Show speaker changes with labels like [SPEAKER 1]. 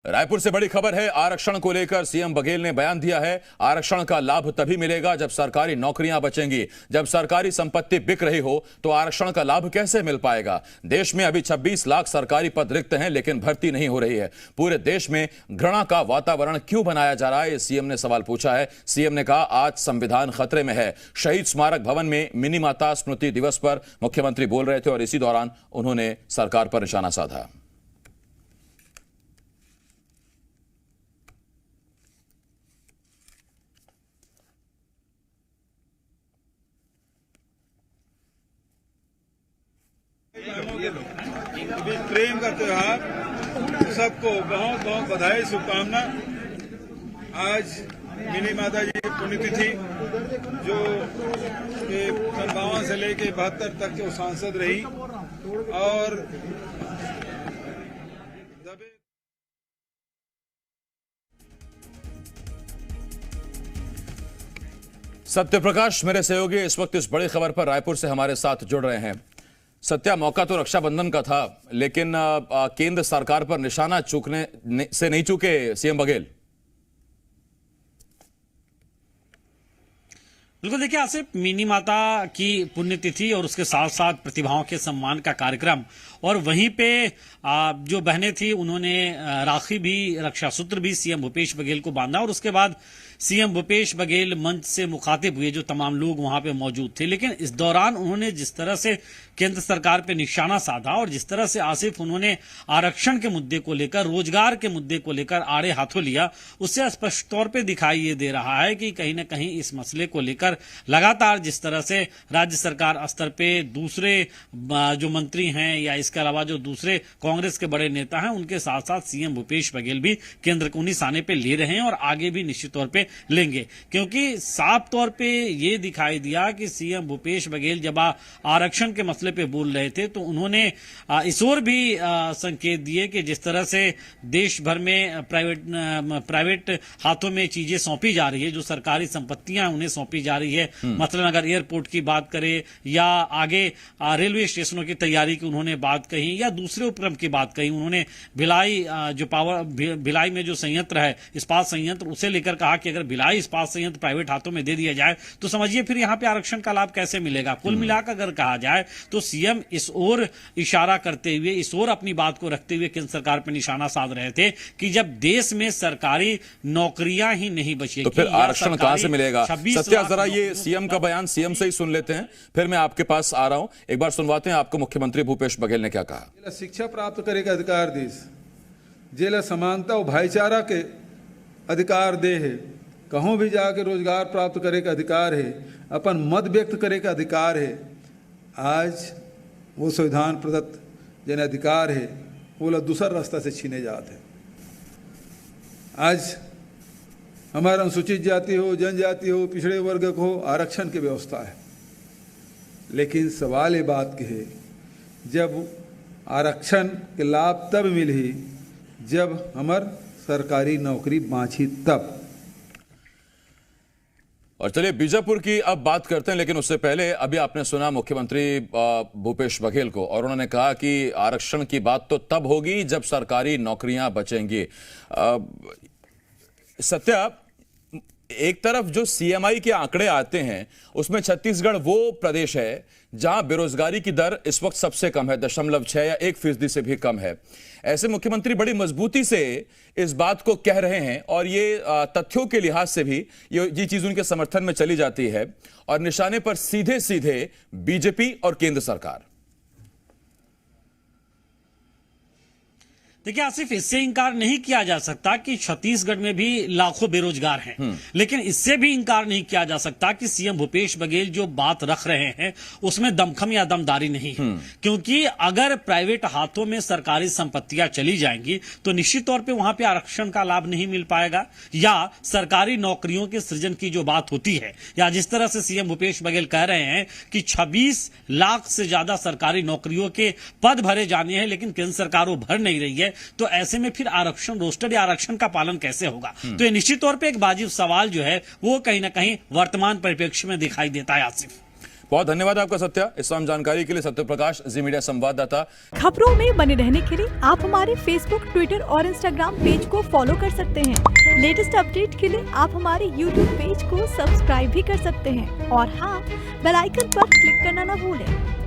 [SPEAKER 1] रायपुर से बड़ी खबर है। आरक्षण को लेकर सीएम बघेल ने बयान दिया है। आरक्षण का लाभ तभी मिलेगा जब सरकारी नौकरियां बचेंगी। जब सरकारी संपत्ति बिक रही हो तो आरक्षण का लाभ कैसे मिल पाएगा। देश में अभी 26 लाख सरकारी पद रिक्त हैं, लेकिन भर्ती नहीं हो रही है। पूरे देश में घृणा का वातावरण क्यों बनाया जा रहा है, सीएम ने सवाल पूछा है। सीएम ने कहा, आज संविधान खतरे में है। शहीद स्मारक भवन में मिनी माता स्मृति दिवस पर मुख्यमंत्री बोल रहे थे और इसी दौरान उन्होंने सरकार पर निशाना साधा।
[SPEAKER 2] प्रेम का त्योहार, सबको बहुत बहुत बधाई, शुभकामना। आज मिनी माता जी की पुण्यतिथि, जो 52 से लेकर 72 तक के सांसद रही और
[SPEAKER 1] सत्य प्रकाश मेरे सहयोगी इस वक्त इस बड़ी खबर पर रायपुर से हमारे साथ जुड़ रहे हैं। सत्या, मौका तो रक्षाबंधन का था, लेकिन केंद्र सरकार पर निशाना चूकने से नहीं चूके सीएम बघेल।
[SPEAKER 3] बिल्कुल, देखिए आसिफ, मिनी माता की पुण्यतिथि और उसके साथ साथ प्रतिभाओं के सम्मान का कार्यक्रम, और वहीं पे जो बहनें थी उन्होंने राखी भी, रक्षा सूत्र भी सीएम भूपेश बघेल को बांधा और उसके बाद सीएम भूपेश बघेल मंच से मुखातिब हुए, जो तमाम लोग वहां पे मौजूद थे। लेकिन इस दौरान उन्होंने जिस तरह से केंद्र सरकार पे निशाना साधा और जिस तरह से आसिफ उन्होंने आरक्षण के मुद्दे को लेकर, रोजगार के मुद्दे को लेकर आड़े हाथों लिया, उससे स्पष्ट तौर पे दिखाई ये दे रहा है कि कहीं ना कहीं इस मसले को लेकर लगातार जिस तरह से राज्य सरकार स्तर पे दूसरे जो मंत्री हैं या इसके अलावा जो दूसरे कांग्रेस के बड़े नेता हैं, उनके साथ साथ सीएम भूपेश बघेल भी केंद्र को निशाने पे ले रहे हैं और आगे भी निश्चित तौर पे लेंगे। क्योंकि साफ तौर पे ये दिखाई दिया कि सीएम भूपेश बघेल जब आरक्षण के मसले पे बोल रहे थे तो उन्होंने इस ओर भी संकेत दिए कि जिस तरह से देश भर में प्राइवेट हाथों में चीजें सौंपी जा रही है, जो सरकारी संपत्तियां उन्हें सौंपी जा रही है, मतलब अगर एयरपोर्ट की बात करें या आगे रेलवे स्टेशनों की तैयारी की उन्होंने बात कही या दूसरे उपक्रम की बात कही, उन्होंने भिलाई में जो संयंत्र है, इस्पात संयंत्र, उसे लेकर कहा कि अगर भिलाई इस्पात संयंत्र प्राइवेट हाथों में दे दिया जाए तो समझिए फिर यहां पे आरक्षण का लाभ कैसे मिलेगा। कुल मिलाकर अगर कहा जाए तो सीएम इस ओर इशारा करते हुए, इस ओर अपनी बात को रखते हुए केंद्र सरकार पर निशाना साध रहे थे कि जब देश में सरकारी नौकरियां ही नहीं बचेगी
[SPEAKER 1] तो फिर आरक्षण कहां से मिलेगा। सत्या, जरा ये सीएम का बयान सीएम से ही सुन लेते हैं, फिर मैं आपके पास आ रहा हूं। एक बार सुनवाते हैं आपको मुख्यमंत्री भूपेश बघेल ने क्या कहा।
[SPEAKER 2] शिक्षा प्राप्त करे का अधिकार देश, जेला समानता और भाईचारा के अधिकार दे है, कहूं भी जाके रोजगार प्राप्त करे का अधिकार है, अपन मत व्यक्त करे का अधिकार है। आज वो संविधान प्रदत्त जन अधिकार है वो लोग दूसरा रास्ता से छीने जाते हैं। आज हमारा अनुसूचित जाति हो, जनजाति हो, पिछड़े वर्ग हो, आरक्षण की व्यवस्था है, लेकिन सवाल ये बात की है, जब आरक्षण के लाभ तब मिली जब हमार सरकारी नौकरी बाँची तब।
[SPEAKER 1] और चलिए बीजापुर की अब बात करते हैं, लेकिन उससे पहले अभी आपने सुना मुख्यमंत्री भूपेश बघेल को, और उन्होंने कहा कि आरक्षण की बात तो तब होगी जब सरकारी नौकरियां बचेंगी। सत्या, एक तरफ जो सीएमआई के आंकड़े आते हैं उसमें छत्तीसगढ़ वो प्रदेश है जहां बेरोजगारी की दर इस वक्त सबसे कम है, 0.6 या 1% से भी कम है। ऐसे मुख्यमंत्री बड़ी मजबूती से इस बात को कह रहे हैं और ये तथ्यों के लिहाज से भी ये चीज उनके समर्थन में चली जाती है और निशाने पर सीधे सीधे बीजेपी और केंद्र सरकार।
[SPEAKER 3] देखिए आसिफ, इससे इंकार नहीं किया जा सकता कि छत्तीसगढ़ में भी लाखों बेरोजगार हैं, लेकिन इससे भी इंकार नहीं किया जा सकता कि सीएम भूपेश बघेल जो बात रख रहे हैं उसमें दमखम या दमदारी नहीं है। क्योंकि अगर प्राइवेट हाथों में सरकारी संपत्तियां चली जाएंगी तो निश्चित तौर पे वहां पे आरक्षण का लाभ नहीं मिल पाएगा, या सरकारी नौकरियों के सृजन की जो बात होती है, या जिस तरह से सीएम भूपेश बघेल कह रहे हैं कि 26 लाख से ज्यादा सरकारी नौकरियों के पद भरे जाने हैं, लेकिन केंद्र सरकार वो भर नहीं रही है, तो ऐसे में फिर आरक्षण रोस्टर या आरक्षण का पालन कैसे होगा। तो ये निश्चित तौर पे एक वाजिब सवाल जो है वो कहीं ना कहीं वर्तमान परिप्रेक्ष्य में दिखाई देता है आसिफ।
[SPEAKER 1] बहुत धन्यवाद आपका सत्या। इस तमाम जानकारी के लिए सत्य प्रकाश, जी मीडिया संवाददाता।
[SPEAKER 4] खबरों में बने रहने के लिए आप हमारे फेसबुक, ट्विटर और इंस्टाग्राम पेज को फॉलो कर सकते हैं। लेटेस्ट अपडेट के लिए आप हमारे यूट्यूब पेज को सब्सक्राइब भी कर सकते हैं और हाँ, बेल आइकन पर क्लिक करना ना भूलें।